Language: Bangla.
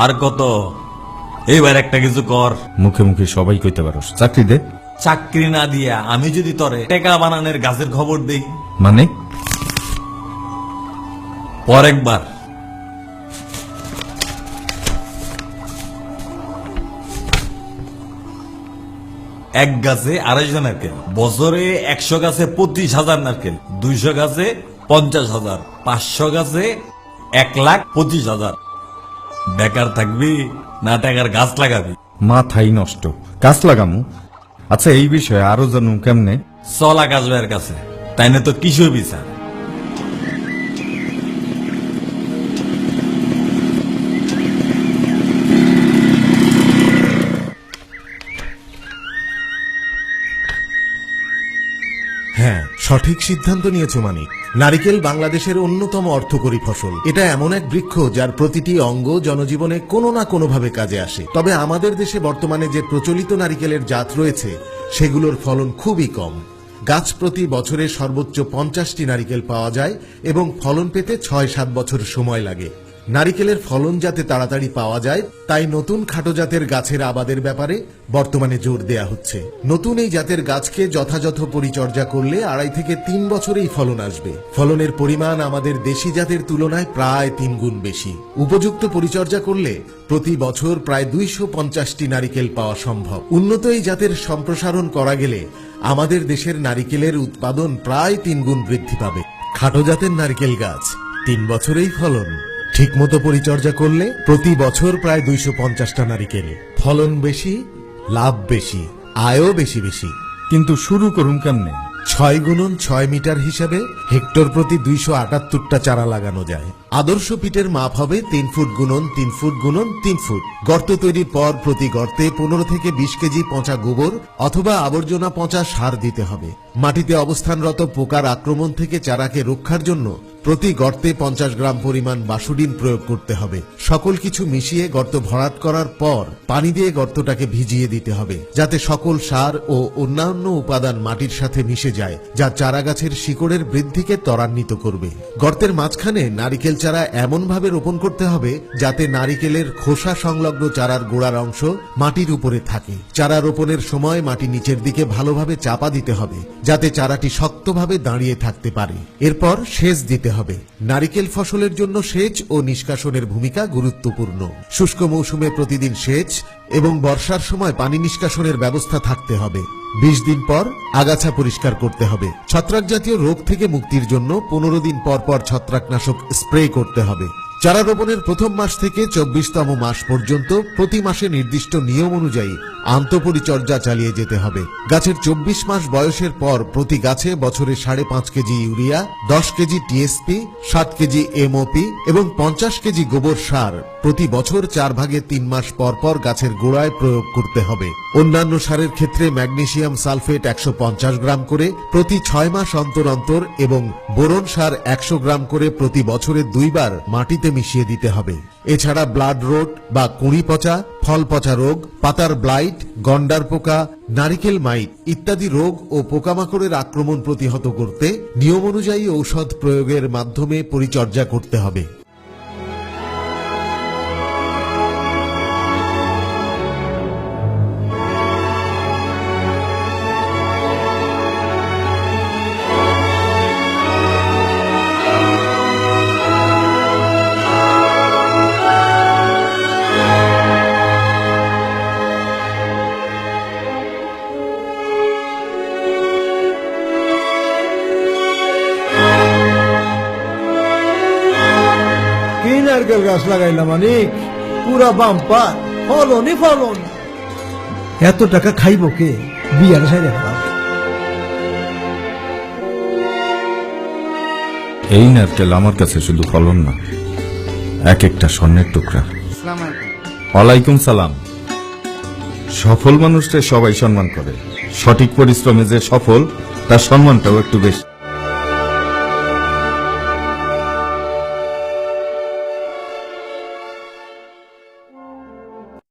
আর কত? এইবার একটা কিছু কর। মুখে মুখে সবাই কইতে পারোস, চাকরি দে। চাকরি না দিয়া আমি যদি তরে টেকা বানানোর গাছের খবর দেই, মানে পর একবার এক গাছে 250 নারকেল, বছরে 100 গাছে 25,000 নারকেল, 200 গাছে 50,000, 500 গাছে 1,25,000। বেকার থাকবি না টাকার গাছ লাগাবি? মাথাই নষ্ট, গাছ লাগামু। আচ্ছা, এই বিষয়ে আরো জানুম কেমনে? চল আকাশ ভাইয়ের কাছে, তাই না তো কিসের বিচার। হ্যাঁ, সঠিক সিদ্ধান্ত নিয়েছো মানিক। নারিকেল বাংলাদেশের অন্যতম অর্থকরী ফসল। এটা এমন এক বৃক্ষ যার প্রতিটি অঙ্গ জনজীবনে কোনো না কোনোভাবে কাজে আসে। তবে আমাদের দেশে বর্তমানে যে প্রচলিত নারিকেলের জাত রয়েছে সেগুলোর ফলন খুবই কম। গাছ প্রতি বছরে সর্বোচ্চ 50টি নারিকেল পাওয়া যায় এবং ফলন পেতে 6-7 বছর সময় লাগে। নারিকেলের ফলন যাতে তাড়াতাড়ি পাওয়া যায় তাই নতুন খাটো জাতের গাছের আবাদের ব্যাপারে বর্তমানে জোর দেয়া হচ্ছে। নতুন এই জাতের গাছকে যথাযথ পরিচর্যা করলে 2.5 থেকে 3 বছরেই ফলন আসবে। ফলনের পরিমাণ আমাদের দেশি জাতের তুলনায় প্রায় 3 গুণ বেশি। উপযুক্ত পরিচর্যা করলে প্রতি বছর প্রায় 250টি নারিকেল পাওয়া সম্ভব। উন্নত এই জাতের সম্প্রসারণ করা গেলে আমাদের দেশের নারিকেলের উৎপাদন প্রায় 3 গুণ বৃদ্ধি পাবে। খাটো জাতের নারিকেল গাছ 3 বছরেই ফলন। ঠিকমতো পরিচর্যা করলে প্রতি বছর প্রায় 250টা নারিকেল। ফলন বেশি, লাভ বেশি, আয়ও বেশি বেশি। কিন্তু শুরু করুন কেমনে? 6x6 মিটার হিসাবে হেক্টর প্রতি 278টা চারা লাগানো যায়। আদর্শ পিটের মাপ হবে 3 ফুট গুণন 3 ফুট গুণন 3 ফুট। গর্ত তৈরির পর প্রতি গর্তে 15 থেকে 20 কেজি পচা গোবর অথবা আবর্জনা পচা সার দিতে হবে। মাটিতে অবস্থানরত পোকার আক্রমণ থেকে চারাকে রক্ষার জন্য প্রতি গর্তে 50 গ্রাম পরিমাণ বাসুডিন প্রয়োগ করতে হবে। সকল কিছু মিশিয়ে গর্ত ভরাট করার পর পানি দিয়ে গর্তটাকে ভিজিয়ে দিতে হবে, যাতে সকল সার ও অন্যান্য উপাদান মাটির সাথে মিশে যায়, যা চারা গাছের শিকড়ের বৃদ্ধিকে ত্বরান্বিত করবে। গর্তের মাঝখানে নারিকেল চারা এমনভাবে রোপণ করতে হবে যাতে নারিকেলের খোসা সংলগ্ন চারার গোড়ার অংশ মাটির উপরে থাকে। চারা রোপণের সময় মাটি নিচের দিকে ভালোভাবে চাপা দিতে হবে যাতে চারাটি শক্তভাবে দাঁড়িয়ে থাকতে পারে। এরপর সেচ দিতে হবে। নারিকেল ফসলের জন্য সেচ ও নিষ্কাশনের ভূমিকা গুরুত্বপূর্ণ। শুষ্ক মৌসুমে প্রতিদিন সেচ এবং বর্ষার সময় পানি নিষ্কাশনের ব্যবস্থা থাকতে হবে। 20 দিন পর আগাছা পরিষ্কার করতে হবে। ছত্রাক জাতীয় রোগ থেকে মুক্তির জন্য 15 দিন পর পর ছত্রাকনাশক স্প্রে করতে হবে। চারা রোপণের প্রথম মাস থেকে 24তম মাস পর্যন্ত প্রতি মাসে নির্দিষ্ট নিয়ম অনুযায়ী আন্তঃপরিচর্যা চালিয়ে যেতে হবে। গাছের 24 মাস বয়সের পর প্রতি গাছে বছরে 5.5 KG urea, 10 KG TSP, 7 KG MOP এবং 50 কেজি গোবর সার প্রতি বছর 4 ভাগে 3 মাস পর পর গাছের গোড়ায় প্রয়োগ করতে হবে। অন্যান্য সারের ক্ষেত্রে ম্যাগনেসিয়াম সালফেট 150 গ্রাম করে প্রতি 6 মাস অন্তর অন্তর এবং বোরন সার 100 গ্রাম করে প্রতি বছরে 2 বার মাটিতে মিশিয়ে দিতে হবে। এছাড়া ব্লাড রোট বা কুঁড়ি পচা, ফল পচা রোগ, পাতার ব্লাইট, গন্ডার পোকা, নারিকেল মাইট ইত্যাদি রোগ ও পোকামাকড়ের আক্রমণ প্রতিহত করতে নিয়ম অনুযায়ী ঔষধ প্রয়োগের মাধ্যমে পরিচর্যা করতে হবে। কি নারকেল গাছ লাগাইলাম মানিক, পুরা বাম্পা ফলনই ফলন। এত টাকা খাইব কে? বিয়ার সাইডে খারাপ। এই নারকেল আমার কাছে শুধু ফলন না, এক একটা স্বর্ণের টুকরা। ওয়ালাইকুম সালাম। সফল মানুষকে সবাই সম্মান করে, সঠিক পরিশ্রমে যে সফল তার সম্মানটাও একটু বেশি।